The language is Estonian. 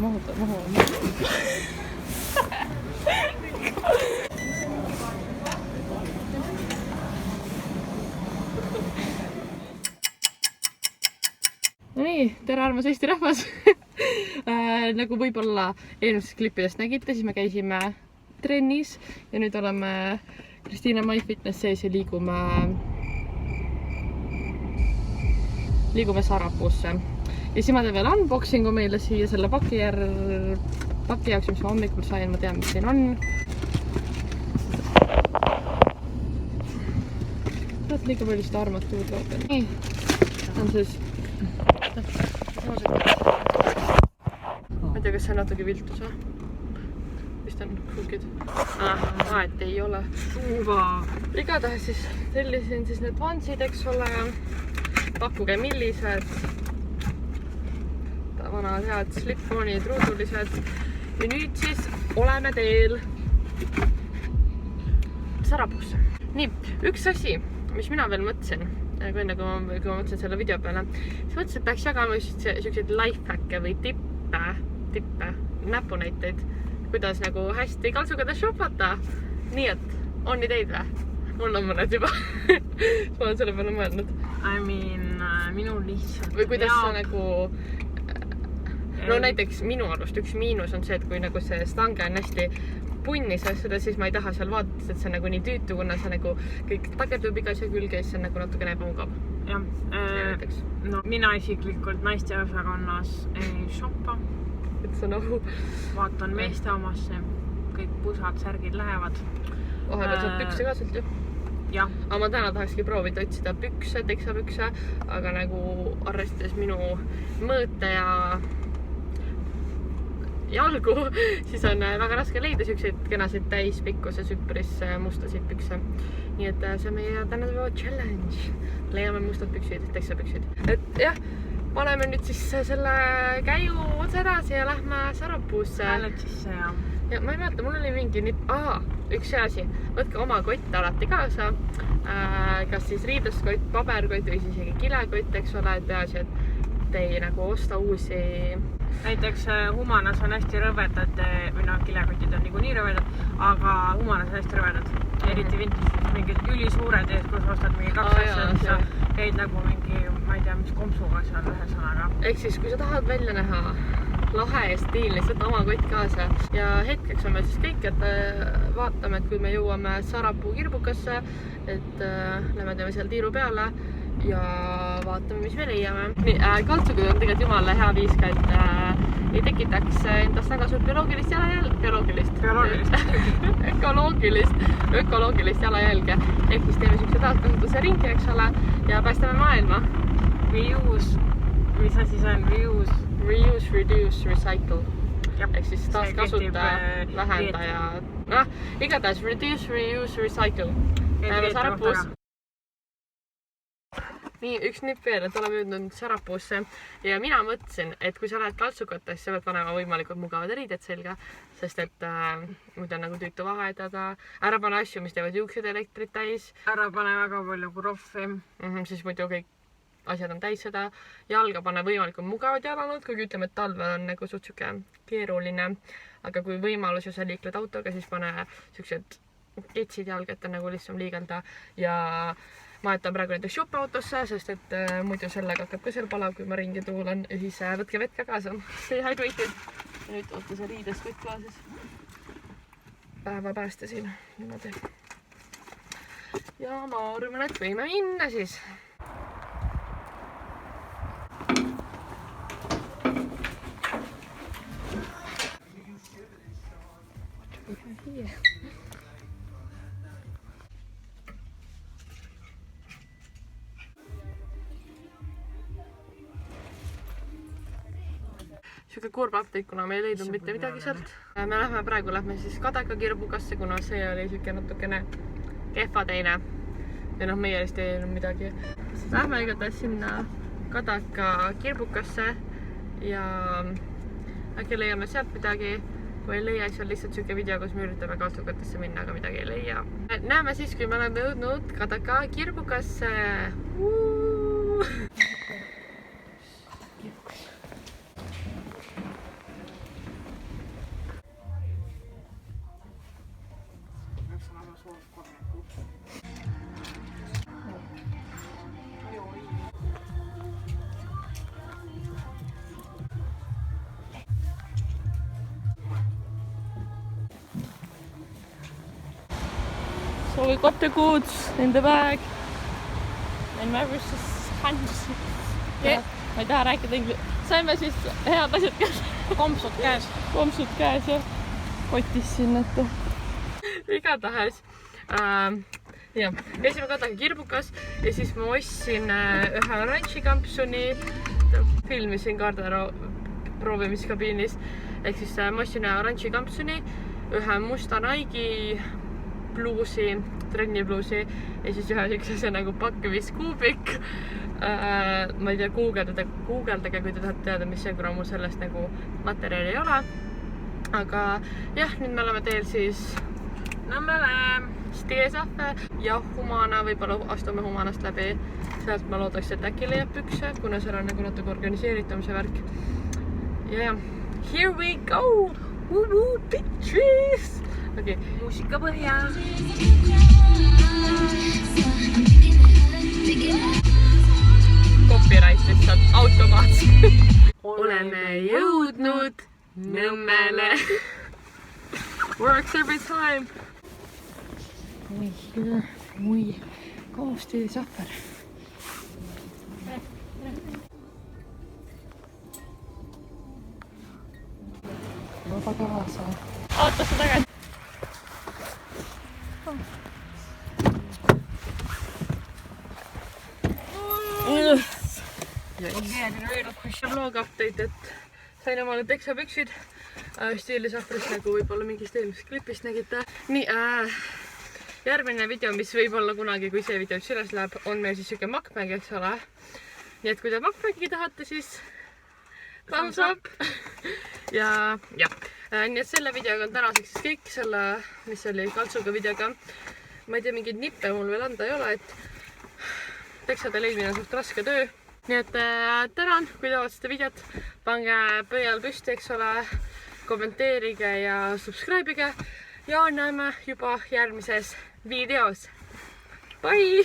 mahu. No nii, tere armas Eesti rahvas! Nagu võib-olla eelmisest klippidest nägite, siis me käisime trennis ja nüüd oleme Kristiina MyFitness sees ja liigume Sarapuusse. Ja siis ma teen veel unboxingu meile siia selle paki jaoks, mis ma hommikul sain, ma tean, mis siin on. Saad liiga palju seda armatuuri kaudu. Nii, on siis... Ma ei tea, kas see on natuke viltus, või? Vist on kuskid? Et ei ole. Igatahes siis tellisin siis need vansid, eks ole. Pakkuge millised. Vanad head slip-onid, ruudulised. Ja nüüd siis oleme teel Sarapuusse. Nii, üks asi, mis mina veel mõtlesin, kui ma mõtlesin selle video peale, siis mõtlesin, et peaks jagama selliseid lifehacke või tippe, näpunäiteid, kuidas nagu hästi kaltsukades shopata. Nii et, on ideid või? Mul on mõned juba. Ma olen selle peale mõelnud. Minul lihtsalt või kuidas sa nagu... No näiteks minu arust üks miinus on see, et kui nagu see stange on hästi punnis asjada, siis ma ei taha seal vaadata, et see on nagu nii tüütu, kuna see nagu kõik takerdub iga asja külge ja siis see on nagu natuke ebamugav. Jah, no mina isiklikult naiste osakonnas ei shoppa. Et see on ohu. Vaatan meeste omasse, kõik pusad, särgid lähevad. Vahepeal saab pükse ka sealt ju. Jah. Aga ma täna tahakski proovida otsida pükse, teksapükse, aga nagu arvestades minu mõõte ja jalgu, siis on väga raske leida selliseid kenasid täispikkuses üpris mustasid pükse. Nii et see on meie tänase challenge. Leiame mustad püksid, teksapüksid. Et jah, paneme nüüd siis selle käigu otsa edasi ja lähme Sarapuusse. Lähed sisse ja... Ja ma ei mäleta, mul oli mingi üks see asi. Võtke oma kott alati kaasa. Kas siis riidluskott, paberkott või siis isegi kilekott, eks ole, et peaasi, et te ei nagu osta uusi... Näiteks Humanas on hästi rõvedad, või noh, kilekotid on nii rõvedad, aga Humanas on hästi rõvedad. Eriti vintage, mingid ülisuured ees, kus ostad mingi 2 asja, siis sa käid nagu mingi, ma ei tea, mis kompsuga seal ühe sõnaga. Ehk siis, kui sa tahad välja näha lahe ja stiilne, siis võta oma kott kaasa. Ja hetkeks on meil siis kõik, et vaatame, et kui me jõuame Sarapuu kirbukasse, et lähme teeme seal tiiru peale ja vaatame, mis me leiame. Kaltsukad on tegelikult jumala hea viis ka, et ei tekitaks endast väga suurt ökoloogilist jalajälge. Ehk siis teeme siukse taaskasutuse ringi, eks ole, ja päästame maailma. Reuse, mis asi see on? Reuse, reduce, recycle. Ehk siis taaskasuta, vähenda ja... igatahes reduce, reuse, recycle. Läheme Sarapuus. Nii, üks nipp veel, et oleme jõudnud Sarapuusse ja mina mõtlesin, et kui sa lähed kaltsukates, sa pead panema võimalikult mugavad riided selga, sest et muidu on nagu tüütu vahetada, ära pane asju, mis teevad juuksed elektrit täis. Ära pane väga palju kroffi. Siis muidu kõik asjad on täis seda. Jalga pane võimalikult mugavad jalanud, kuigi ütleme, et talvel on nagu suhtsuke keeruline, aga kui võimalus ja sa liikled autoga, siis pane siuksed ketsid jalga, et on nagu lihtsam liigelda ja ma jätan praegu näiteks shopaautosse, sest et muidu sellega hakkab ka seal palav, kui ma ringi tuulen ja siis võtke vett ka kaasa. See hydrated. Ja nüüd võtta see riidest kõik ka siis päeva päästa siin niimoodi. Ja ma arvan, et võime minna siis. Siuke kurb apteek, kuna me ei leidnud mitte midagi sealt. Me lähme siis Kadaka kirbukasse, kuna see oli siuke natukene kehva teine. Ja noh, meie vist ei leidnud midagi. Lähme igatahes sinna Kadaka kirbukasse ja äkki leiame sealt midagi. Kui ei leia, siis on lihtsalt siuke video, kus me üritame kaltsukatesse minna, aga midagi ei leia. Näeme siis, kui me oleme jõudnud Kadaka kirbukasse. So we got the goods in the bag. And Maris's hands. Yeah. Ma ei taha rääkida inglise. Saime siis head asjad käes. Kompsud käes. Kompsud käes ja kotis siin ette. Igatahes. Ja, käisime katagi kirbukas ja siis ma ostsin ühe oranži kampsuni. Filmisin Kardero proovimiskabiinis. Ehk siis ma ostsin ühe oranži kampsuni, ühe musta Nike'i bluusi, trennibluusi ja siis ühe siukse nagu pakkimiskuubik. Ma ei tea, guugeldage, kui te tahate teada, mis see, kuna mul sellest nagu materjali ei ole. Aga jah, nüüd me oleme teel siis Nõmmele. Stiesahve ja Humana, võib-olla astume Humanast läbi. Sealt ma loodaks, et äkki leiab pükse, kuna seal on nagu natuke organiseeritum see värk. Ja, here we go! Woo-woo, bitches! Okay. Muusika põhja. Copyright lihtsalt automaatselt. Oleme jõudnud Nõmmele. Works every time. We're here. We go Stiesahver. Vaba kaasa. Oota seda tagasi. Vlog update, et sain omale teksapüksid Stiesahverist, nagu võib-olla mingist eelmisest klipist nägite. Nii, järgmine video, mis võib-olla kunagi, kui see video üles läheb, on meil siis siuke makmägi, eks ole. Nii et kui te makmägi tahate, siis thumbs up. Ja, nii et selle videoga on tänaseks siis kõik selle, mis oli kaltsuga videoga. Ma ei tea, mingeid nippe mul veel anda ei ole, et teksade leidmine on suht raske töö. Nii et tänan, kui te vaatasite videot, pange pöial püsti, eks ole, kommenteerige ja subscribe'ige ja näeme juba järgmises videos. Bye!